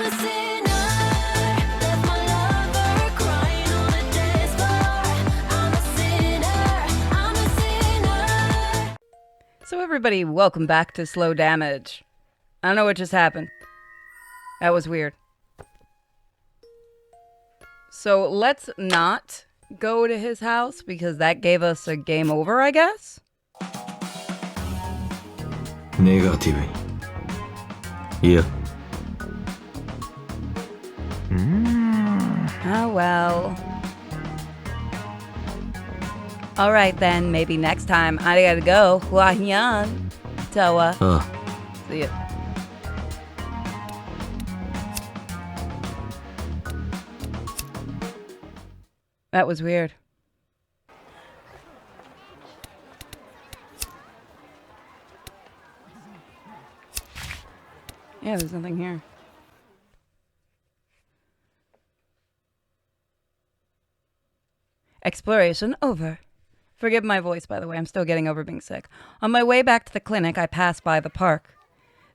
a sinner, left my lover crying on the dance floor. I'm a sinner, I'm a sinner. So everybody, welcome back to Slow Damage. I don't know what just happened. That was weird. So let's not go to his house because that gave us a game over, I guess? ネガティブにいや Oh well. Alright then, maybe next time. I gotta go. Huahian. Toa. ああ See ya. That was weird. Yeah, there's nothing here. Exploration over. Forgive my voice, by the way. I'm still getting over being sick. On my way back to the clinic, I passed by the park.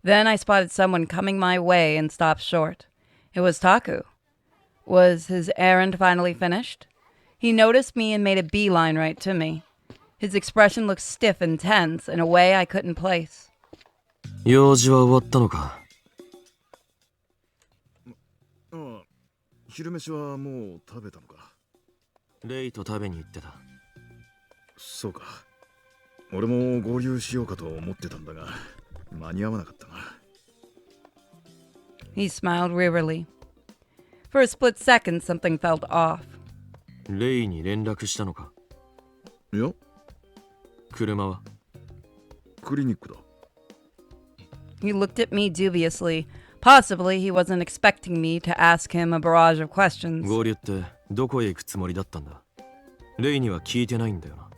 Then I spotted someone coming my way and stopped short. It was Taku. Was his errand finally finished? He noticed me and made a beeline right to me. His expression looked stiff and tense in a way I couldn't place. 用事は終わったのかああ、昼飯はもう食べたのか。レイと食べに行ってたそうか。俺も合流しようかと思ってたんだが、間に合わなかったな。He smiled wearily. For a split second, something felt off. レイに連絡したのかいや、車はクリニックだ。He looked at me dubiously. Possibly he wasn't expecting me to ask him a barrage of questions. 合流ってどこへ行くつもりだったんだレイには聞いてないんだよな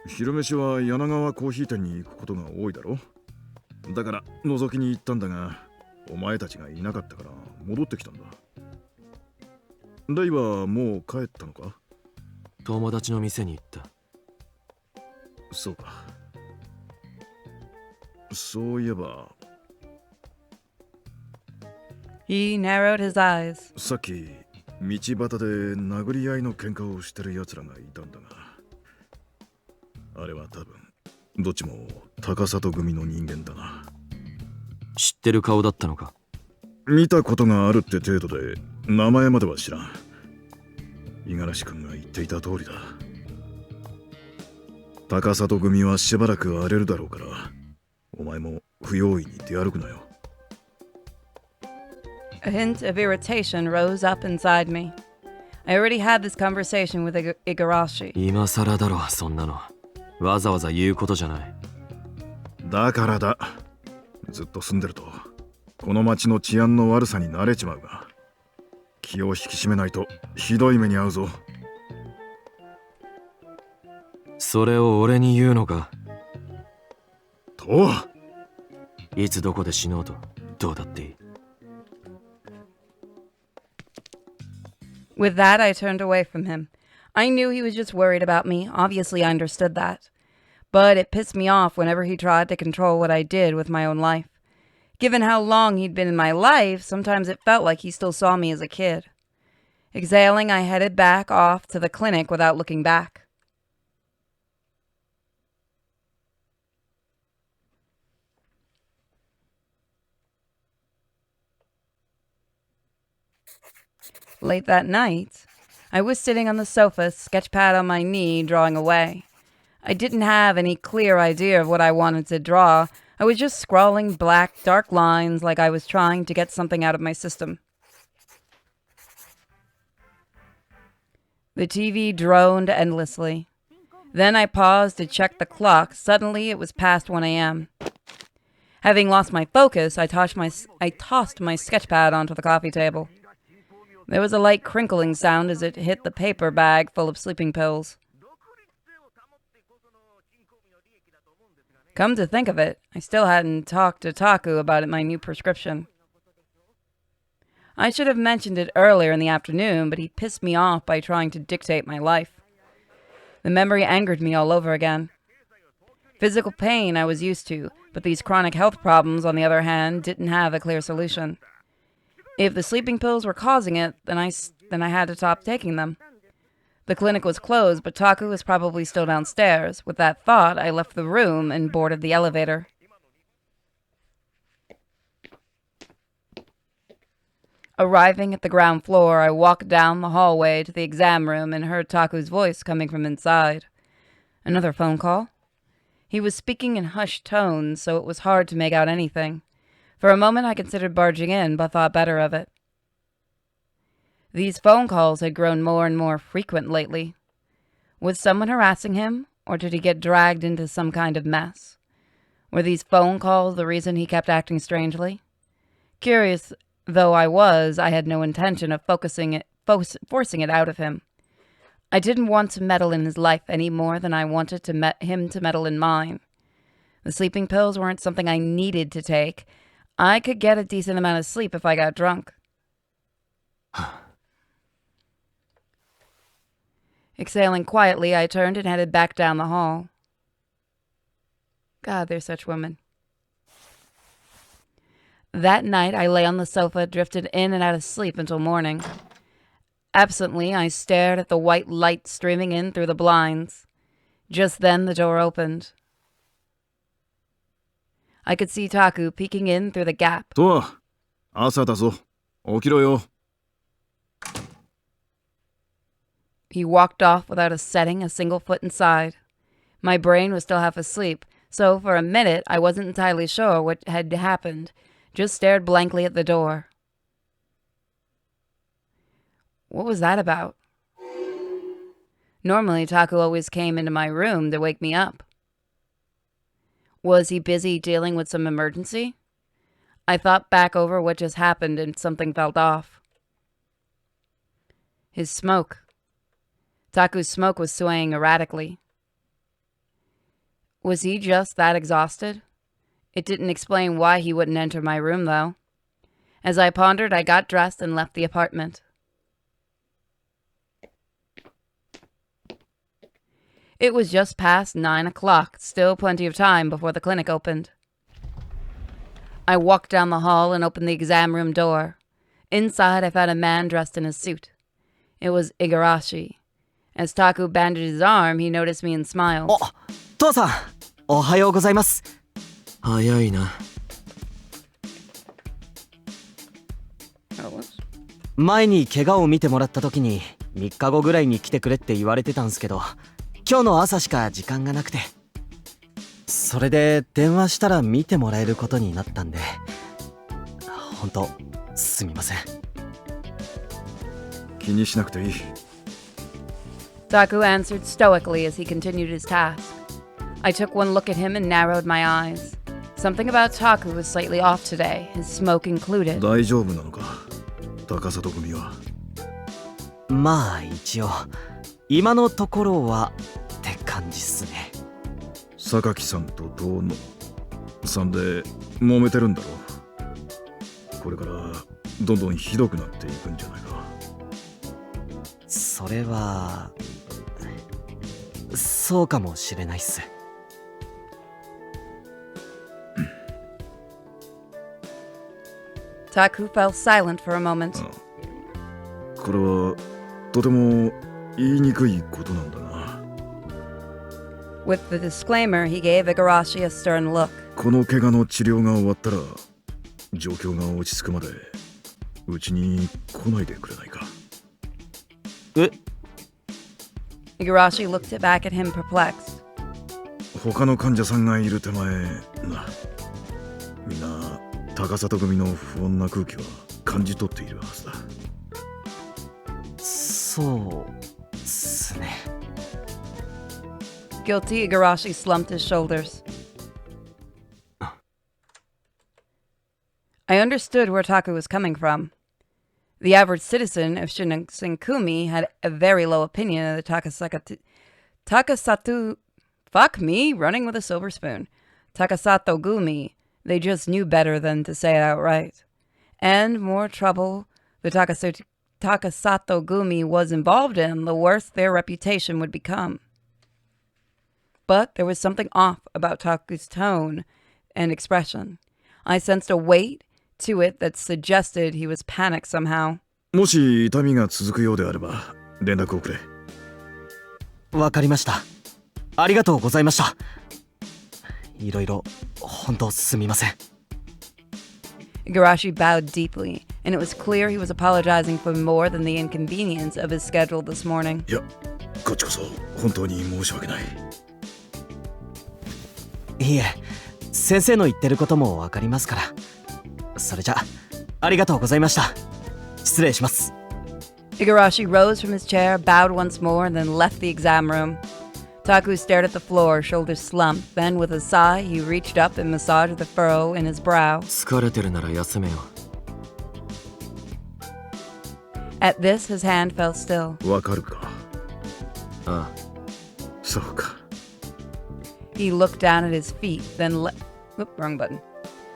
昼飯は柳川コーヒー店に行くことが多いだろ。だから覗きに行ったんだが、お前たちがいなかったから戻ってきたんだ。レイはもう帰ったのか？友達の店に行ったそうか。そういえば He narrowed his eyes. さっき道端で殴り合いの喧嘩をしてる奴らがいたんだが、あれは多分どっちも高里組の人間だな。知ってる顔だったのか見たことがあるって程度で名前までは知らん。五十嵐君が言っていた通りだ。高里組はしばらく荒れるだろうから、お前も不用意に出歩くなよ。A hint of irritation rose up inside me. I already had this conversation with Igarashi. 今さらだろそんなのわざわざ言うことじゃないだからだ。ずっと住んでるとこの町の治安の悪さに慣れちまうが、気を引き締めないとひどい目に遭うぞ。それを俺に言うのかといつどこで死のうとどうだっていい With that, I turned away from him. I knew he was just worried about me. Obviously, I understood that. But it pissed me off whenever he tried to control what I did with my own life. Given how long he'd been in my life, sometimes it felt like he still saw me as a kid. Exhaling, I headed back off to the clinic without looking back. Late that night, I was sitting on the sofa, sketchpad on my knee, drawing away. I didn't have any clear idea of what I wanted to draw. I was just scrawling black, dark lines like I was trying to get something out of my system. The TV droned endlessly. Then I paused to check the clock. Suddenly, it was past 1 a.m. Having lost my focus, I tossed my sketchpad onto the coffee table. There was a light crinkling sound as it hit the paper bag full of sleeping pills. Come to think of it, I still hadn't talked to Taku about my new prescription. I should have mentioned it earlier in the afternoon, but he pissed me off by trying to dictate my life. The memory angered me all over again. Physical pain I was used to, but these chronic health problems, on the other hand, didn't have a clear solution. If the sleeping pills were causing it, then I had to stop taking them. The clinic was closed, but Taku was probably still downstairs. With that thought, I left the room and boarded the elevator. Arriving at the ground floor, I walked down the hallway to the exam room and heard Taku's voice coming from inside. Another phone call? He was speaking in hushed tones, so it was hard to make out anything. For a moment I considered barging in, but thought better of it. These phone calls had grown more and more frequent lately. Was someone harassing him, or did he get dragged into some kind of mess? Were these phone calls the reason he kept acting strangely? Curious though I was, I had no intention of forcing it out of him. I didn't want to meddle in his life any more than I wanted him to meddle in mine. The sleeping pills weren't something I needed to take. I could get a decent amount of sleep if I got drunk. Exhaling quietly, I turned and headed back down the hall. God, they're such women. That night, I lay on the sofa, drifted in and out of sleep until morning. Absently, I stared at the white light streaming in through the blinds. Just then, the door opened. I could see Taku peeking in through the gap. とわ、朝だぞ。起きろよ。He walked off without setting a single foot inside. My brain was still half asleep, so for a minute I wasn't entirely sure what had happened, just stared blankly at the door. What was that about? Normally, Taku always came into my room to wake me up. Was he busy dealing with some emergency? I thought back over what just happened and something felt off. His smoke. Taku's smoke was swaying erratically. Was he just that exhausted? It didn't explain why he wouldn't enter my room, though. As I pondered, I got dressed and left the apartment. It was just past 9 o'clock, still plenty of time before the clinic opened. I walked down the hall and opened the exam room door. Inside, I found a man dressed in a suit. It was Igarashi. As Taku bandaged his arm, he noticed me and smiled. お、父さん、おはようございます。早いな。前に怪我を見てもらった時に3日後ぐらいに来てくれって言われてたんすけど、今日の朝しか時間がなくて、それで電話したら見てもらえることになったんで、本当すみません。気にしなくていい。Taku answered stoically as he continued his task. I took one look at him and narrowed my eyes. Something about Taku was slightly off today, his smoke included. 大丈夫なのか、高里組は。まあ一応今のところはって感じっすね。榊さんと遠野さんで揉めてるんだろう。これからどんどんひどくなっていくんじゃないか。それはそうかもしれないっす。Taku fell silent for a moment. これはとても言いにくいことなんだな。With the disclaimer, he gave Igarashi a stern look. この怪我の治療が終わったら状況が落ち着くまでうちに来ないでくれないか。え？ Igarashi looked back at him perplexed. 他の患者さんがいる手前な。みんな高里組の不穏な空気は感じ取っているはずだ。そうっすね。Guilty, Igarashi slumped his shoulders. I understood where Taku was coming from. The average citizen of Shinsenkumi had a very low opinion of the Takasatu... Fuck me, running with a silver spoon. Takasato Gumi. They just knew better than to say it outright. And more trouble the Takasato Gumi was involved in, the worse their reputation would become. But there was something off about Taku's tone and expression. I sensed a weight, to it that suggested he was panicked somehow. もし痛みが続くようであれば連絡をくれ。わかりました。ありがとうございました。いろいろ本当すみません。Igarashi bowed deeply, and it was clear he was apologizing for more than the inconvenience of his schedule this morning. いや、こっちこそ本当に申し訳ない。いえ、先生の言ってることもわかりますから。それじゃ、ありがとうございました。失礼します。Igarashi rose from his chair, bowed once more, and then left the exam room. Taku stared at the floor, shoulders slumped. Then, with a sigh, he reached up and massaged the furrow in his brow. 疲れてるなら休めよ。 At this, his hand fell still. わかるか。ああ、そうか。 He looked down at his feet, then wrong button.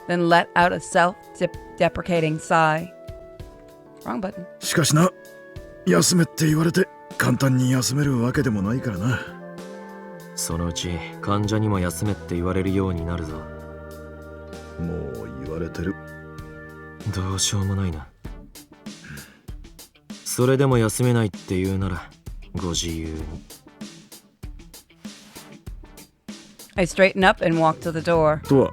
Then let out a self-deprecating sigh. Wrong button. しかしな、休めって言われて簡単に休めるわけでもないからな。そのうち患者にも休めって言われるようになるぞ。もう言われてる。どうしようもないな。それでも休めないって言うならご自由に。I straighten up and walk to the door. とは、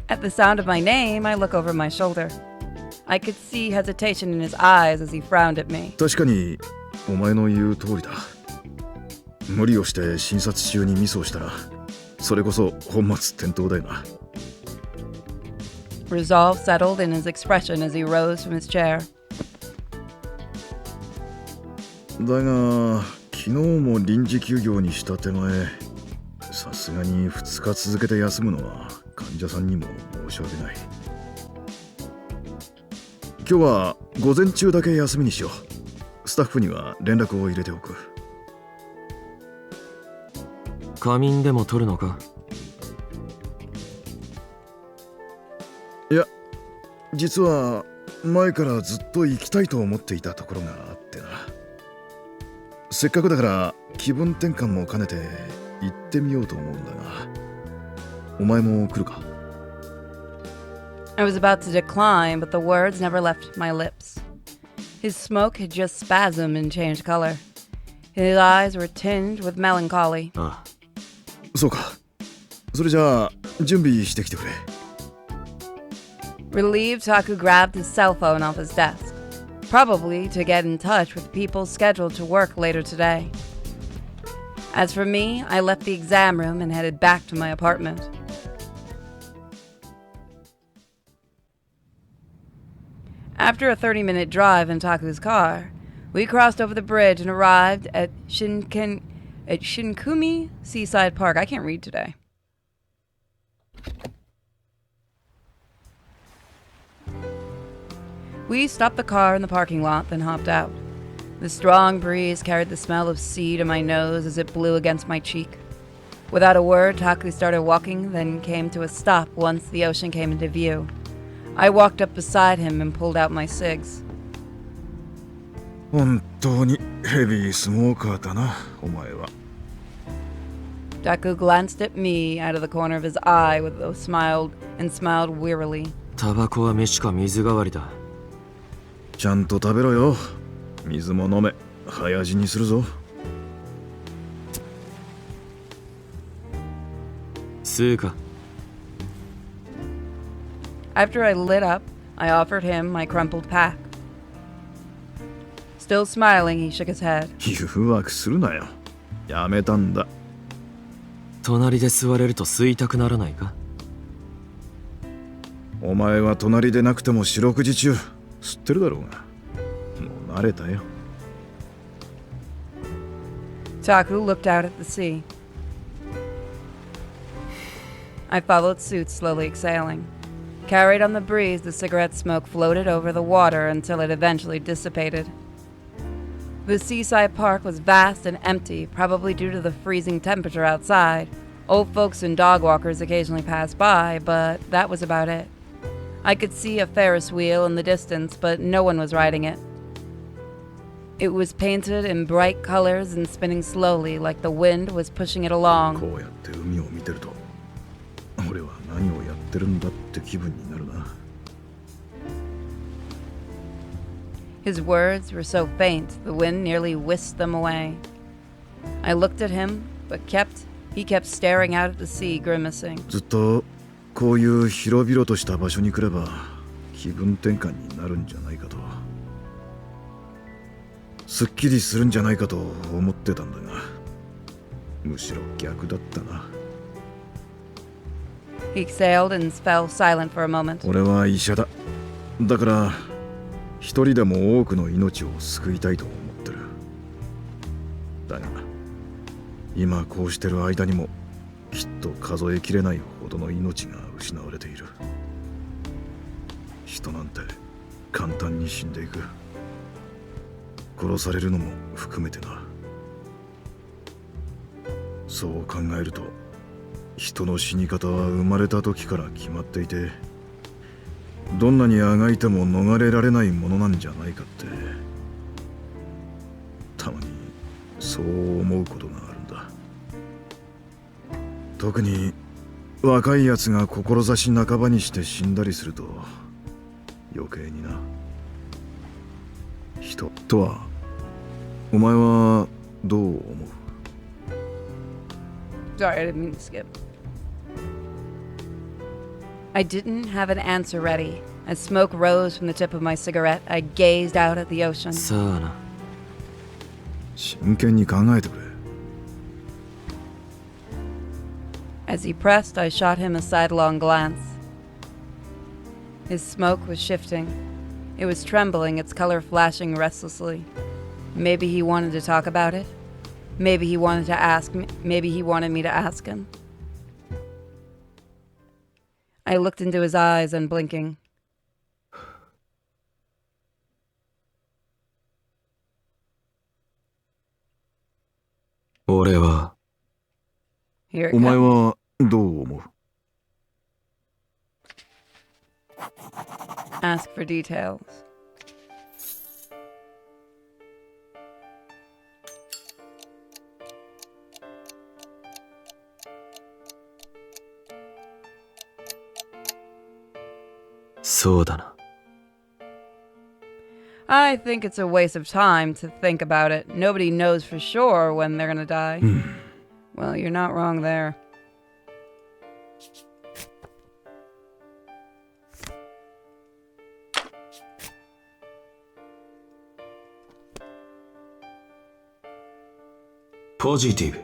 At the sound of my name, I look over my shoulder. I could see hesitation in his eyes as he frowned at me. 確かにお前の言う通りだ。無理をして診察中にミスをしたら、それこそ本末転倒だよな。Resolve settled in his expression as he rose from his chair. だが、昨日も臨時休業にした手前、さすがに2日続けて休むのは患者さんにも申し訳ない。今日は午前中だけ休みにしよう。スタッフには連絡を入れておく。仮眠でも取るのか？いや、実は前からずっと行きたいと思っていたところがあってな。せっかくだから気分転換も兼ねて行ってみようと思うんだが、お前も来るか？ I was about to decline, but the words never left my lips. His smoke had just spasmed and changed color. His eyes were tinged with melancholy. ああ、そうか。それじゃあ準備してきてくれ。Relieved, Taku grabbed his cell phone off his desk, probably to get in touch with people scheduled to work later today. As for me, I left the exam room and headed back to my apartment. After a 30-minute drive in Taku's car, we crossed over the bridge and arrived at Shinkumi Seaside Park. I can't read today. We stopped the car in the parking lot, then hopped out. The strong breeze carried the smell of sea to my nose as it blew against my cheek. Without a word, Taku started walking, then came to a stop once the ocean came into view. I walked up beside him and pulled out my cigs. 本当にヘビースモーカーだな、お前は。Taku glanced at me out of the corner of his eye smiled wearily. タバコは飯か水代わりだ。ちゃんと食べろよ。水も飲め。早死にするぞ。吸うか。After I lit up, I offered him my crumpled pack. Still smiling, he shook his head. 誘惑するなよ。やめたんだ。隣で座れると吸いたくならないか？お前は隣でなくても四六時中吸ってるだろうが。もう慣れたよ。Taku looked out at the sea. I followed suit, slowly exhaling. Carried on the breeze, the cigarette smoke floated over the water until it eventually dissipated. The seaside park was vast and empty, probably due to the freezing temperature outside. Old folks and dog walkers occasionally passed by, but that was about it. I could see a Ferris wheel in the distance, but no one was riding it. It was painted in bright colors and spinning slowly like the wind was pushing it along. こうやって海を見てると、俺はな、何をやってるんだって気分になるな。 His words were so faint, the wind nearly whisked them away. I looked at him, but he kept staring out at the sea, grimacing. ずっとこういう広々とした場所に来れば気分転換になるんじゃないかと、すっきりするんじゃないかと思ってたんだが、むしろ逆だったな。 He exhaled and fell silent for a moment. 俺は医者だ。だから一人でも多くの命を救いたいと思ってる。だが今こうしてる間にもきっと数えきれないほどの命が失われている。人なんて簡単に死んでいく。殺されるのも含めてな。そう考えると人の死に方は生まれた時から決まっていて、どんなにあがいても逃れられないものなんじゃないかって、たまにそう思うことがあるんだ。特に若いやつが志半ばにして死んだりすると余計にな。人とはお前はどう思う？ Sorry, I didn't mean to skip. I didn't have an answer ready. As smoke rose from the tip of my cigarette, I gazed out at the ocean. さあな。真剣に考えてくれ。 As he pressed, I shot him a sidelong glance. His smoke was shifting. It was trembling, its color flashing restlessly. Maybe he wanted to talk about it. Maybe he wanted to ask me. Maybe he wanted me to ask him. I looked into his eyes, unblinking. 俺は Here it お前 comes. はどう思う？ Ask for details.「そうだな。 I think it's a waste of time to think about it. Nobody knows for sure when they're gonna die. Well, you're not wrong there.「ポジティブ」。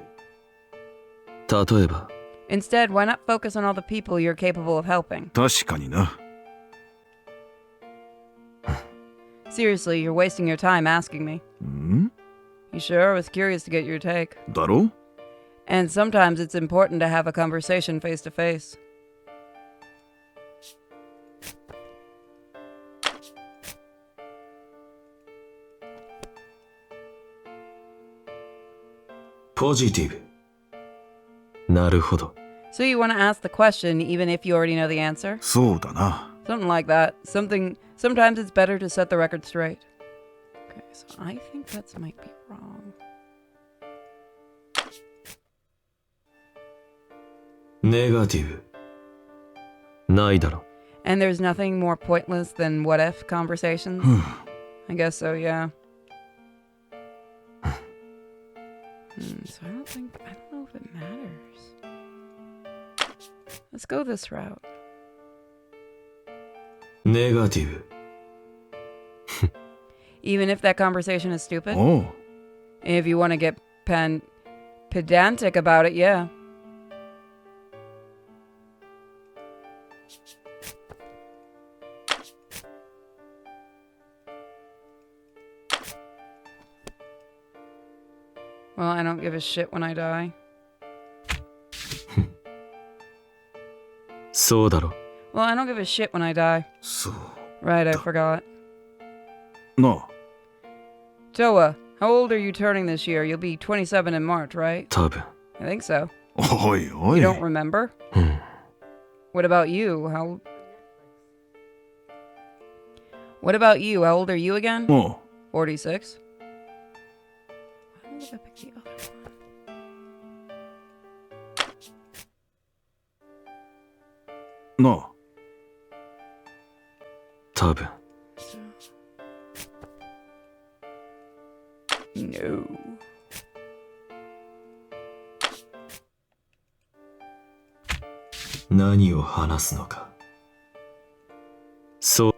例えば Instead, why not focus on all the people you're capable of helping? 確かにな。 Seriously, you're wasting your time asking me. ん？ You sure? I was curious to get your take. だろ？ And sometimes it's important to have a conversation face to face. ポジティブ。なるほど。 So you want to ask the question even if you already know the answer? そうだな。 Something like that. Sometimes it's better to set the record straight. Okay, so I think that might be wrong. ネガティブ。ないだろ。 And there's nothing more pointless than what if conversations? I guess so, yeah. So I don't know if it matters. Let's go this route. ネガティブ。 Even if that conversation is stupid? おう。 If you want to get pedantic about it, yeah. Well, I don't give a shit when I die. そうだろ。 Well, I don't give a shit when I die. そう。 Right, I forgot. なあ。 Toa, how old are you turning this year? You'll be 27 in March, right? 多分。 I think so. おいおい。 You don't remember? うん。 What about you? What about you? How old are you again? おう。 46. Why did I pick the other one? なあ、多分。 No. 何を話すのか。そう、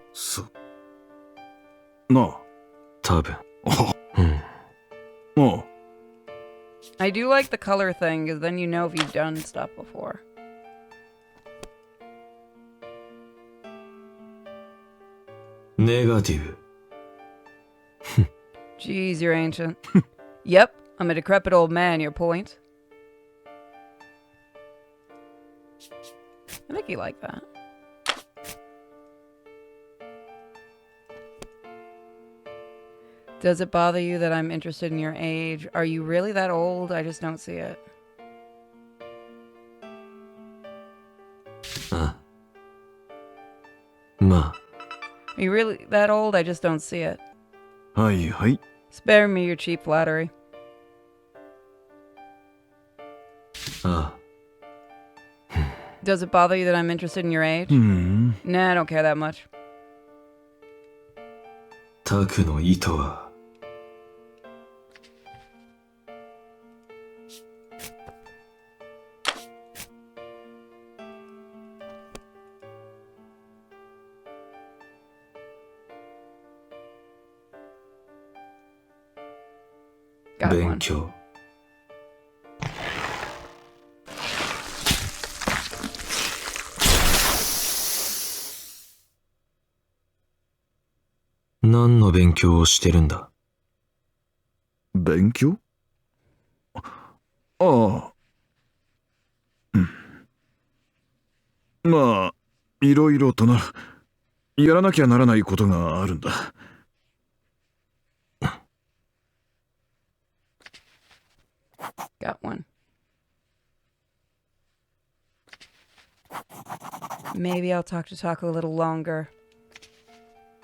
なあ、多分。あうん。あ、 I do like the color thing, because then you know if you've done stuff before. ネガティブ。 Jeez, you're ancient. Yep, I'm a decrepit old man, your point. I think you like that. Does it bother you that I'm interested in your age? Are you really that old? I just don't see it. ああ。まあ、 Are you really that old? I just don't see it. はいはい。 Spare me your cheap flattery. ああ。 Does it bother you that I'm interested in your age? うん。 Nah, I don't care that much. タクの意図は。 Got 勉 one. 強。 何の勉強をしてるんだ。勉強？ああ。うん。まあ、いろいろとな。やらなきゃならないことがあるんだ。Got one. Maybe I'll talk to Taco a little longer.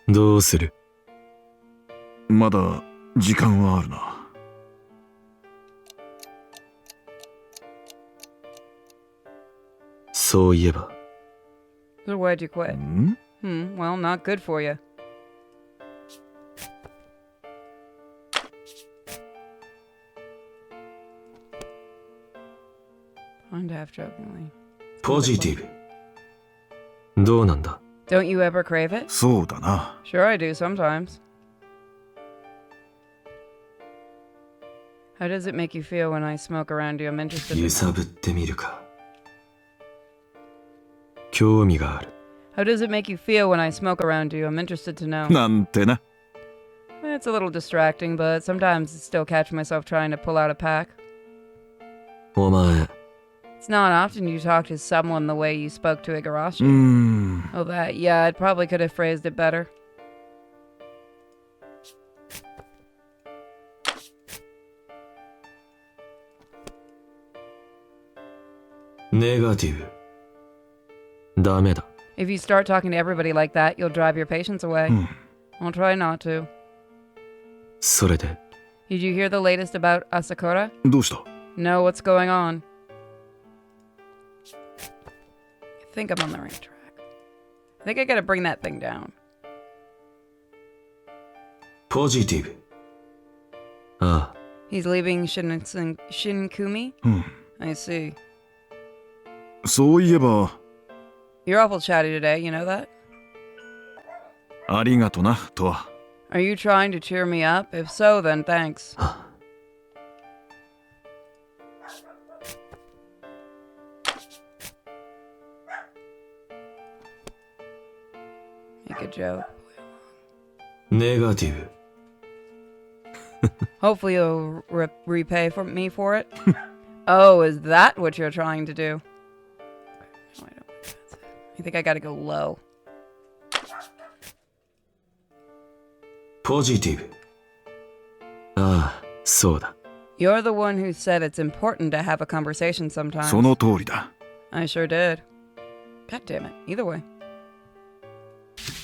どうする？まだ時間はあるな。そういえば。 So why'd you quit? ん？ Well, not good for you. Kind of half jokingly. ポジティブ。どうなんだ？ Don't you ever crave it? そうだな。 Sure, I do sometimes. How does it make you feel when I smoke around you? I'm interested. 揺さぶってみるか。興味がある。 How does it make you feel when I smoke around you? I'm interested to know. なんてな。 It's a little distracting, but sometimes I still catch myself trying to pull out a pack. お前、 It's not often you talk to someone the way you spoke to Igarashi. ん。 Oh, that. Yeah, I probably could have phrased it better. Negative. ダメだ。 If you start talking to everybody like that, you'll drive your patience away. I'll try not to. それで、 Did you hear the latest about Asakura? どうした？ No, what's going on? I think I'm on the right track. I think I gotta bring that thing down. ポジティブ。ああ、 He's leaving Shinkumi? うん。 I see. そういえば、 You're awful chatty today, you know that? ありがとな、とは。 Are you trying to cheer me up? If so, then thanks. Make a joke. ネガティブ。 Hopefully you'll repay me for it. Oh, is that what you're trying to do? No, I don't think that's it. I think I gotta go low. ポジティブ。ああ、そうだ。 You're the one who said it's important to have a conversation そ sometimes. の通りだ。 I sure did. God damn it. Either way.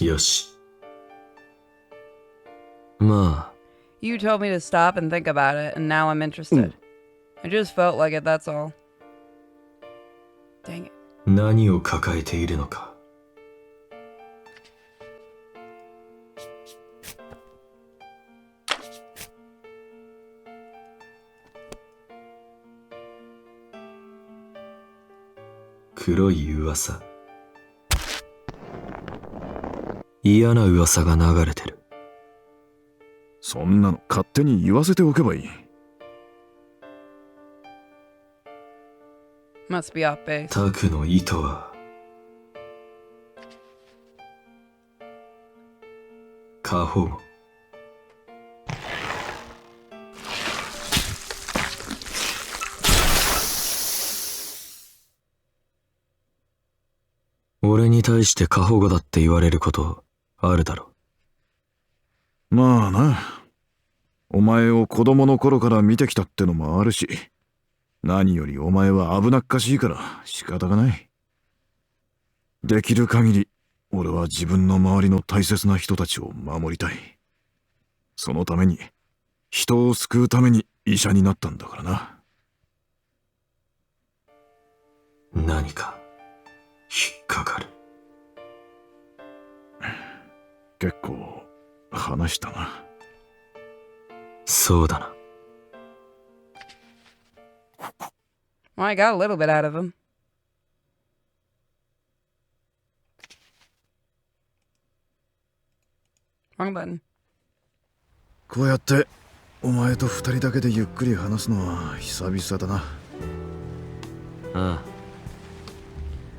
よし。まあ、 You told me to stop and think about it, and now I'm interested. I just felt like it, that's all. Dang it. 何を抱えているのか。黒い噂。嫌な噂が流れてる。そんなの勝手に言わせておけばいい。 Must be off base. タクの意図は過保護。俺に対して過保護だって言われることあるだろ。まあな。お前を子供の頃から見てきたってのもあるし、何よりお前は危なっかしいから仕方がない。できる限り俺は自分の周りの大切な人たちを守りたい。そのために、人を救うために医者になったんだからな。何か引っかかる。結構話したな。そうだな。Well, I got a little bit out of him. Wrong button. こうやってお前と二人だけでゆっくり話すのは久々だな。ああ、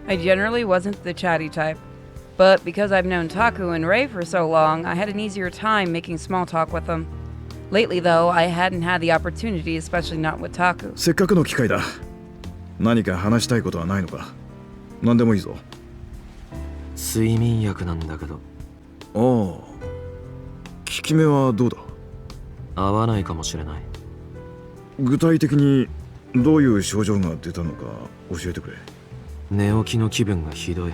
I generally wasn't the chatty type, but because I've known Taku and Ray for so long, I had an easier time making small talk with them. Lately, though, I hadn't had the opportunity, especially not with Taku. せっかくの機会だ。何か話したいことはないのか。何でもいいぞ。睡眠薬なんだけど。ああ、効き目はどうだ。合わないかもしれない。具体的にどういう症状が出たのか教えてくれ。寝起きの気分がひどい。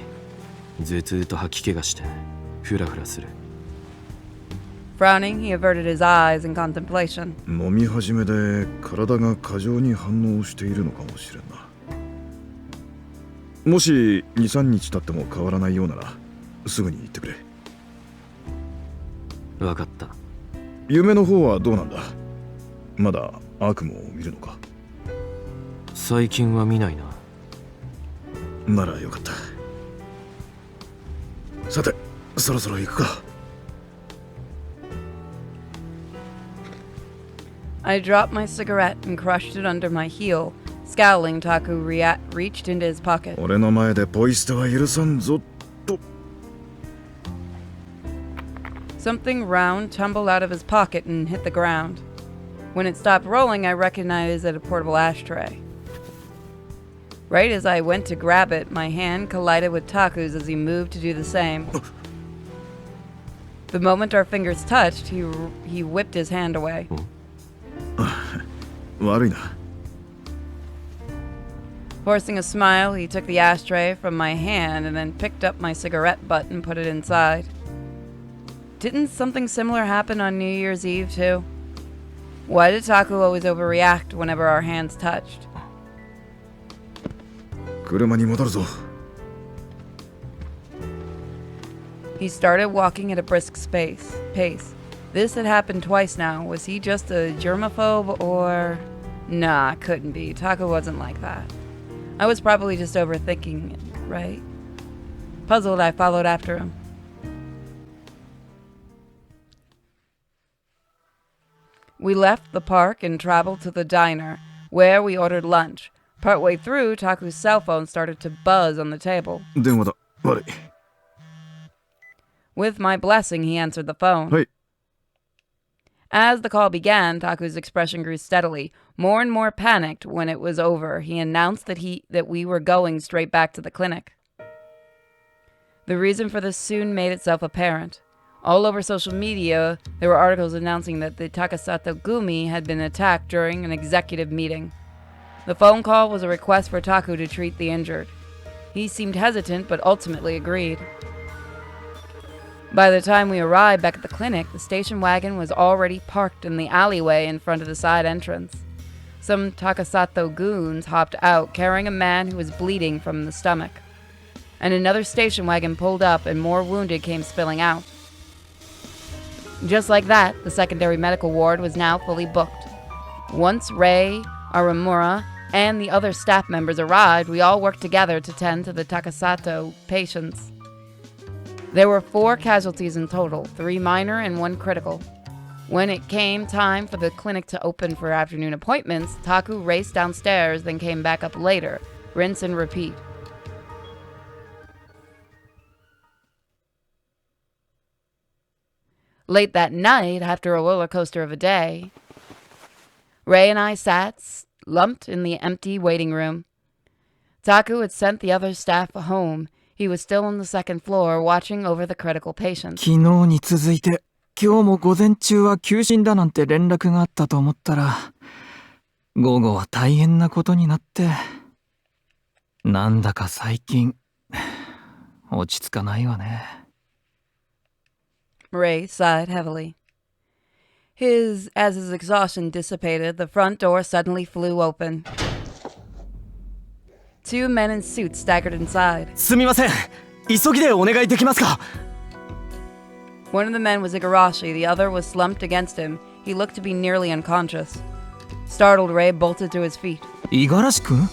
頭痛と吐き気がしてフラフラする。 Frowning, he averted his eyes in contemplation. 飲み始めで体が過剰に反応しているのかもしれんな。もし 2,3 日経っても変わらないようならすぐに言ってくれ。わかった。夢の方はどうなんだ。まだ悪夢を見るのか。最近は見ないな。ならよかった。さて、そろそろ行くか。I dropped my cigarette and crushed it under my heel. Scowling, Taku reached into his pocket. 俺の前でポイ捨ては許さんぞと。 Something round tumbled out of his pocket and hit the ground. When it stopped rolling, I recognized it as a portable ashtray. Right as I went to grab it, my hand collided with Taku's as he moved to do the same. The moment our fingers touched, he whipped his hand away. 悪いな。 Forcing a smile, he took the ashtray from my hand and then picked up my cigarette butt and put it inside. Didn't something similar happen on New Year's Eve, too? Why did Taku always overreact whenever our hands touched? 車に戻るぞ。 He started walking at a brisk pace. This had happened twice now. Was he just a germaphobe or... Nah, couldn't be. Taku wasn't like that. I was probably just overthinking it, right? Puzzled, I followed after him. We left the park and traveled to the diner, where we ordered lunch. Partway through, Taku's cell phone started to buzz on the table. 電話だ。悪い。 With my blessing, he answered the phone. はい。 As the call began, Taku's expression grew steadily, more and more panicked. When it was over, he announced that we were going straight back to the clinic. The reason for this soon made itself apparent. All over social media, there were articles announcing that the Takasato Gumi had been attacked during an executive meeting. The phone call was a request for Taku to treat the injured. He seemed hesitant, but ultimately agreed. By the time we arrived back at the clinic, the station wagon was already parked in the alleyway in front of the side entrance. Some Takasato goons hopped out carrying a man who was bleeding from the stomach. and another station wagon pulled up and more wounded came spilling out. Just like that, the secondary medical ward was now fully booked. Once Rei, Aramura, and the other staff members arrived, we all worked together to tend to the Takasato patients. There were 4 casualties in total, 3 minor and 1 critical. When it came time for the clinic to open for afternoon appointments, Taku raced downstairs, then came back up later. Rinse and repeat. Late that night, after a roller coaster of a day, Ray and I sat, lumped in the empty waiting room. Taku had sent the other staff home. He was still on the second floor, watching over the critical patients. 昨日に続いて今日も午前中は休診だなんて連絡があったと思ったら午後は大変なことになってなんだか最近落ち着かないわね。 Ray sighed heavily. As his exhaustion dissipated, the front door suddenly flew open. 2 men in suits staggered inside. すみません、急ぎでお願いできますか？ One of the men was Igarashi, the other was slumped against him. He looked to be nearly unconscious. Startled, Ray bolted to his feet. 五十嵐君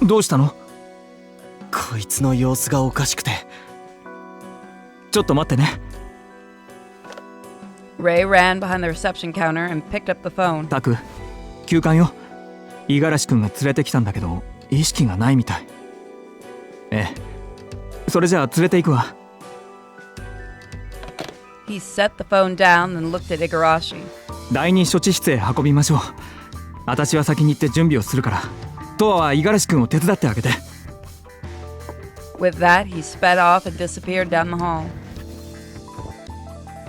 どうしたの？こいつの様子がおかしくて。ちょっと待ってね。 Ray ran behind the reception counter and picked up the phone. タク、休館よ。五十嵐君が連れてきたんだけど意識がないみたい。ええ、それじゃあ連れて行くわ。 He set the phone down and looked at Igarashi. 第二処置室へ運びましょう。私は先に行って準備をするから、トアは五十嵐君を手伝ってあげて。 With that, he sped off and disappeared down the hall.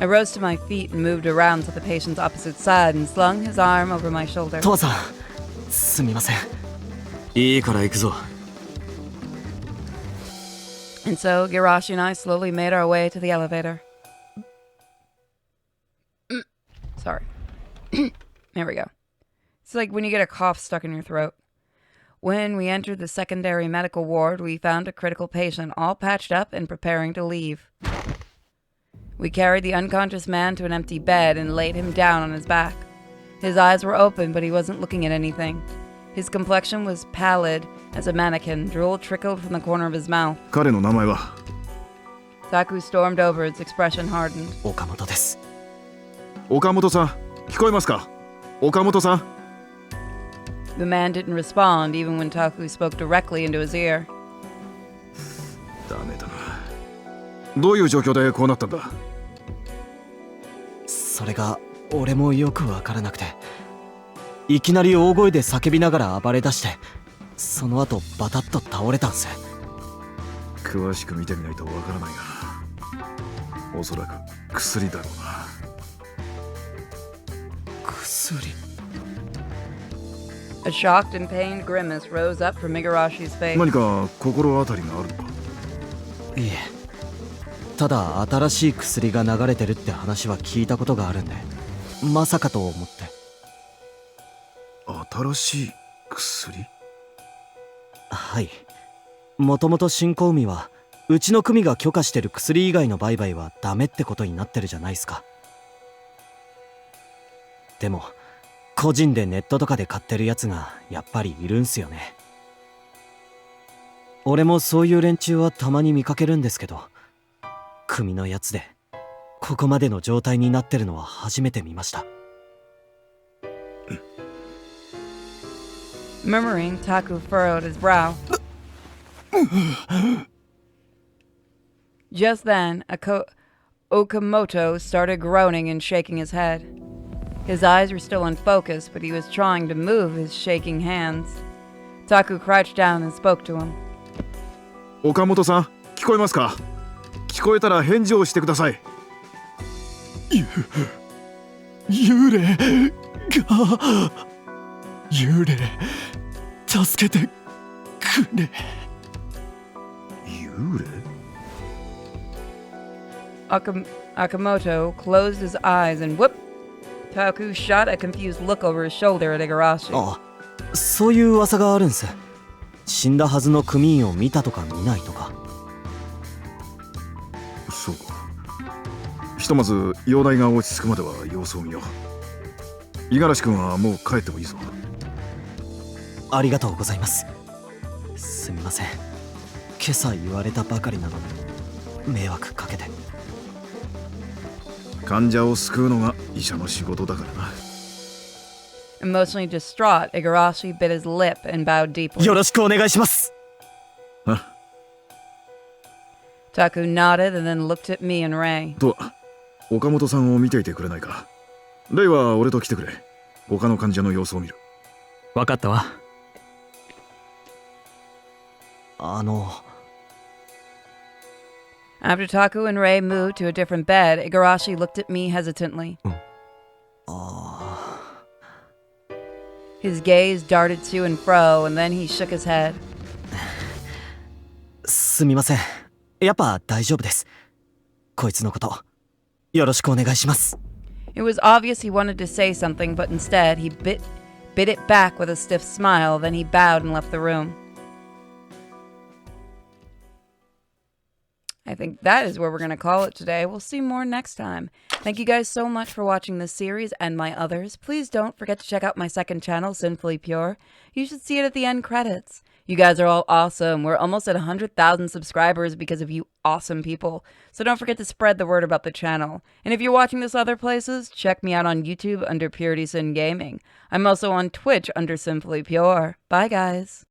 I rose to my feet and moved around to the patient's opposite side and slung his arm over my shoulder. トアさん、すみません。いいから行くぞ。 And so, Igarashi and I slowly made our way to the elevator. Sorry. There we go. It's like when you get a cough stuck in your throat. When we entered the secondary medical ward, we found a critical patient all patched up and preparing to leave. We carried the unconscious man to an empty bed and laid him down on his back. His eyes were open, but he wasn't looking at anything. His complexion was pallid as a mannequin. Drool trickled from the corner of his mouth. 彼の名前は Taku stormed over, its expression hardened. 岡本です。岡本さん、聞こえますか？岡本さん。 The man didn't respond, even when Taku spoke directly into his ear. ダメだな。どういう状況でこうなったんだ？それが俺もよくわからなくて、いきなり大声で叫びながら暴れ出して、その後バタッと倒れたんす。詳しく見てみないとわからないが、おそらく薬だろうな。薬。 A shocked and pained grimace rose up from Igarashi's face. 何か心当たりがあるのか？いえ、ただ新しい薬が流れてるって話は聞いたことがあるんで、まさかと思って。新しい薬？はい。もともと新興海はうちの組が許可してる薬以外の売買はダメってことになってるじゃないですか。でも個人でネットとかで買ってるやつがやっぱりいるんすよね。俺もそういう連中はたまに見かけるんですけど、組のやつでここまでの状態になってるのは初めて見ました。 Murmuring, Taku furrowed his brow. Just then, Okamoto started groaning and shaking his head. His eyes were still unfocused, but he was trying to move his shaking hands. Taku crouched down and spoke to him. 岡本さん、聞こえますか？聞こえたら返事をしてください。幽霊が幽霊助けてくれ。幽霊？ Akamoto closed his eyes and whoop! Taku shot a confused look over his shoulder at Igarashi. あ、そういう噂があるんす。死んだはずの組員を見たとか見ないとか。ひとまず容体が落ち着くまでは様子を見よう。五十嵐君はもう帰ってもいいぞ。ありがとうございます。すみません、今朝言われたばかりなのに迷惑かけて。患者を救うのが医者の仕事だからな。 Emotionally distraught, Igarashi bit his lip and bowed deeply. よろしくお願いします。 Taku nodded and then looked at me and Ray. と岡本さんを見ていてくれないか。レイは俺と来てくれ。他の患者の様子を見る。わかったわ。After Taku and Ray moved to a different bed, Igarashi looked at me hesitantly. His gaze darted to and fro, and then he shook his head. すみません、やっぱ大丈夫です。こいつのことよろしくお願いします。 It was obvious he wanted to say something, but instead he bit it back with a stiff smile, then he bowed and left the room. I think that is where we're going to call it today. We'll see more next time. Thank you guys so much for watching this series and my others. Please don't forget to check out my second channel, Sinfully Pure. You should see it at the end credits. You guys are all awesome. We're almost at 100,000 subscribers because of you awesome people. So don't forget to spread the word about the channel. And if you're watching this other places, check me out on YouTube under Purity Sin Gaming. I'm also on Twitch under Simply Pure. Bye, guys.